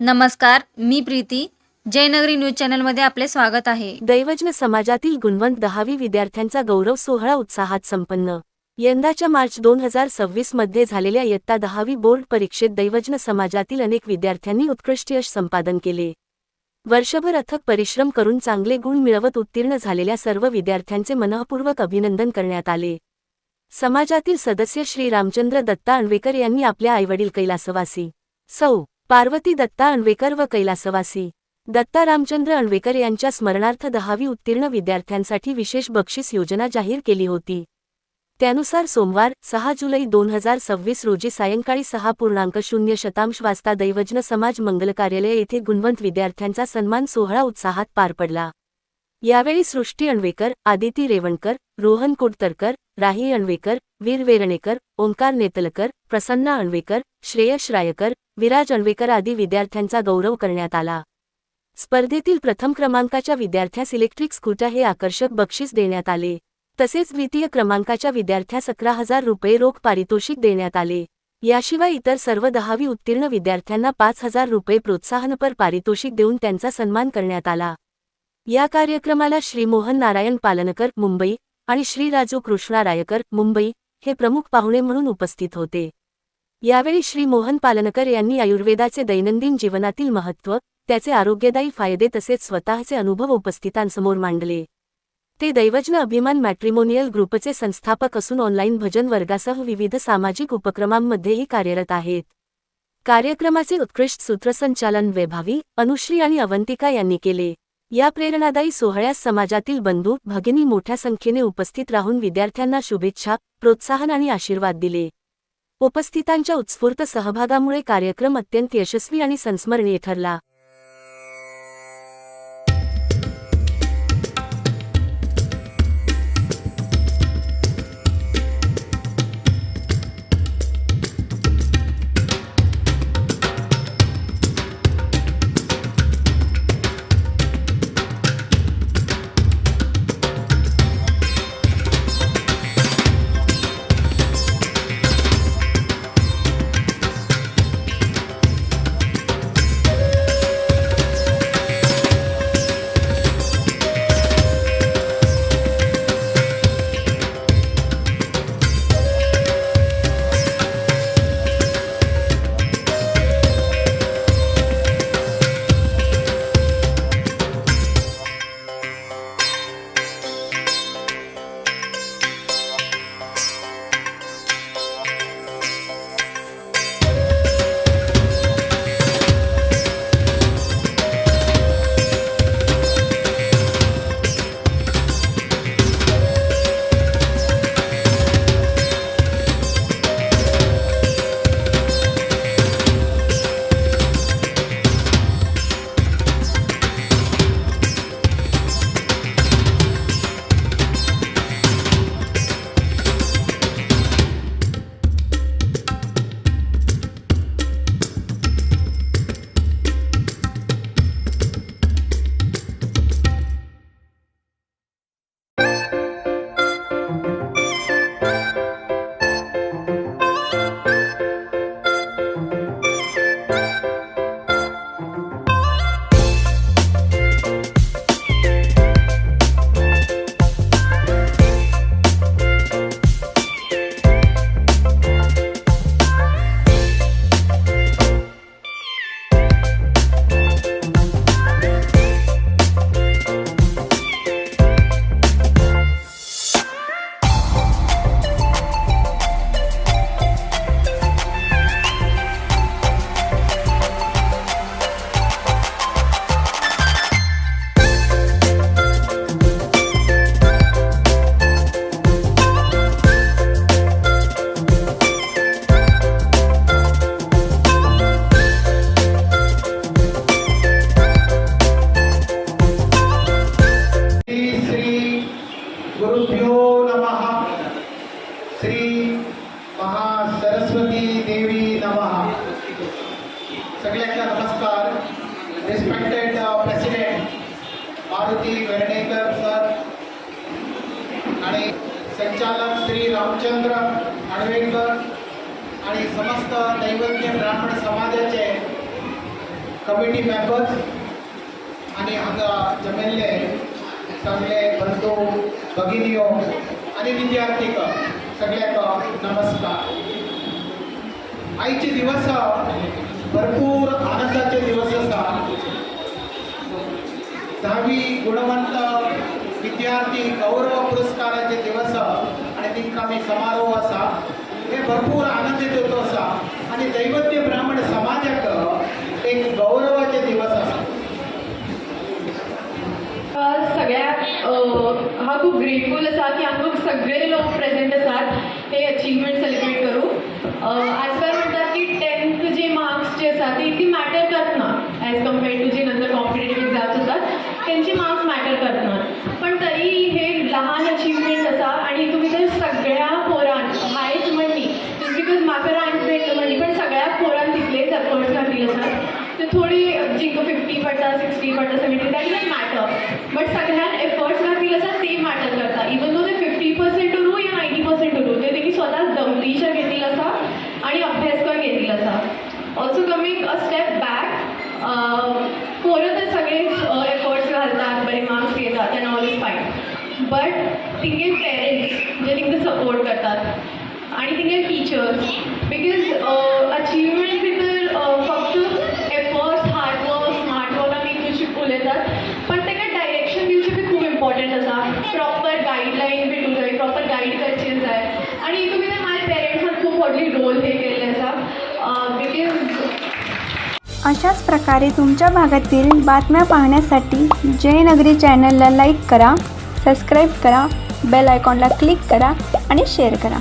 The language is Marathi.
नमस्कार, मी प्रीती. जयनगरी न्यूज चॅनलमध्ये आपले स्वागत आहे. दैवज्ञ समाजातील गुणवंत 10वी विद्यार्थ्यांचा गौरव सोहळा उत्साहात संपन्न. यंदाच्या मार्च 2026 मध्ये झालेल्या इयत्ता 10वी बोर्ड परीक्षेत दैवज्ञ समाजातील अनेक विद्यार्थ्यांनी उत्कृष्ट यश संपादन केले. वर्षभर अथक परिश्रम करून चांगले गुण मिळवत उत्तीर्ण झालेल्या सर्व विद्यार्थ्यांचे मनःपूर्वक अभिनंदन करण्यात आले. समाजातील सदस्य श्री रामचंद्र दत्ता अणवेकर यांनी आपल्या आईवडील कैलासवासी सौ. पार्वती दत्ता अणवेकर व कैलासवासी दत्ता रामचंद्र अणवेकर यांच्या स्मरणार्थ 10वी उत्तीर्ण विद्यार्थ्यांसाठी विशेष बक्षीस योजना जाहीर केली होती. त्यानुसार सोमवार 6 जुलै 2026 रोजी सायंकाळी 6:00 वाजता दैवज्ञ समाज मंगल कार्यालय येथे गुणवंत विद्यार्थ्यांचा सन्मान सोहळा उत्साहात पार पडला. यावेळी सृष्टी अणवेकर, आदिती रेवणकर, रोहन कोडतरकर, राही अणवेकर, वीर वेरणेकर, ओंकार नेतलकर, प्रसन्ना अणवेकर, श्रेयश रायकर, विराज अणवेकर आदी विद्यार्थ्यांचा गौरव करण्यात आला. स्पर्धेतील प्रथम क्रमांकाच्या विद्यार्थ्यास इलेक्ट्रिक स्कूटर हे आकर्षक बक्षीस देण्यात आले. तसेच द्वितीय क्रमांकाच्या विद्यार्थ्यास 11,000 रुपये रोख पारितोषिक देण्यात आले. याशिवाय इतर सर्व 10वी उत्तीर्ण विद्यार्थ्यांना 5,000 रुपये प्रोत्साहनपर पारितोषिक देऊन त्यांचा सन्मान करण्यात आला. या कार्यक्रमाला श्री मोहन नारायण पालनकर मुंबई आणि श्री राजू कृष्णा रायकर मुंबई हे प्रमुख पाहुणे म्हणून उपस्थित होते. यावेळी श्री मोहन पालनकर यांनी आयुर्वेदाचे दैनंदिन जीवनातील महत्त्व, त्याचे आरोग्यदायी फायदे तसेच स्वतःचे अनुभव उपस्थितांसमोर मांडले. ते दैवज्ञ अभिमान मॅट्रिमोनियल ग्रुपचे संस्थापक असून ऑनलाईन भजन वर्गासह विविध सामाजिक उपक्रमांमध्येही कार्यरत आहेत. कार्यक्रमाचे उत्कृष्ट सूत्रसंचालन वैभवी, अनुश्री आणि अवंतिका यांनी केले. या प्रेरणादायी सोहळ्यास समाजातील बंधू भगिनी मोठ्या संख्येने उपस्थित राहून विद्यार्थ्यांना शुभेच्छा, प्रोत्साहन आणि आशीर्वाद दिले. उपस्थितांच्या उत्स्फूर्त सहभागामुळे कार्यक्रम अत्यंत यशस्वी आणि संस्मरणीय ठरला. गुरुभ्यो नमः. श्री महासरस्वती देवी नमः. सगळ्यांना नमस्कार. Respected president Maruti Vernekar sir आणि संचालक श्री रामचंद्र अणवेकर आणि समस्त दैवज्ञ ब्राह्मण समाजाचे कमिटी मेंबर्स आणि हांगा जमिल्ले सगळे बंधू भगिनियो आणि विद्यार्थीक सगळ्याक नमस्कार. आयचे दिवस भरपूर आनंदाचे दिवस आसा. 10वी गुणवंत विद्यार्थी गौरव पुरस्काराचे दिवस आणि तिंका आमी समारोह आसा. हे भरपूर आनंदीत होतो आसा आणि दैवज्ञ ब्राह्मण समाजाक एक गौरवाचे दिवस आसा. सगळ्याक हांव खूब ग्रेटफूल आसा की हांगा सगळे लोक प्रेजेंट आसात हे अचिवमेंट सेलिब्रेट करूं. आजकाल म्हणटात की 10th जे मार्क्स जे आसात ते इतली मॅटर करना ॲज कम्पेर्ड टू जे नंतर कॉम्पिटेटिव्ह एक्झाम्स आसात तेंचे मार्क्स मॅटर करनात. पण तरी हे लहान अचिवमेंट आसा आणि तुमी तर सगळ्या पोरांक हायच म्हणनी जस्ट बिकॉज म्हाका रँक मेळटलो म्हणनी पण सगळ्या पोरांक तितलेच एफर्ट्स घातिल्ले आसात. ते थोडी जिंका 50 पडटा 60 पडटा 70 दॅट डजंट मॅटर बट सगळ्यान एफर्ट्स घातिल्ले आसात ते मॅटर करता. इवन दो ते 50% उरू या 90% उरू ते तेणी स्वता दमलीच्या घेतिल्लो आसा आणि अभ्यास करून घेतिल्लो आसा. Also coming a step back पोरं तर सगळेच एफर्ट्स घालतात बरे मार्क्स घेतात अँड ऑल इज फायन बट तिंगे पेरेंट्स जे तिंका सपोर्ट करतात आणि तिंगे टीचर्स बिकॉज अचिवमेंट भितर फक्त एफर्ट्स हार्डवर्क स्मार्ट आमी तुजी उलयतात पण ताका डायरेक्शन दिवचें बी खूब इम्पॉर्टंट आसा. प्रॉपर गायडलायन बी दिवंक जाय प्रॉपर गायड करचें जाय आनी हितून भितर म्हाज्या पेरेंट्सान खूब व्हडली रोल प्ले केल्लें आसा बिकॉज अशाच प्रकारे तुमच्या भागातील बातम्या पाहण्यासाठी जयनगरी चॅनलला लाईक करा, सबस्क्राईब करा, बेल आयकॉनला क्लिक करा आणि शेअर करा.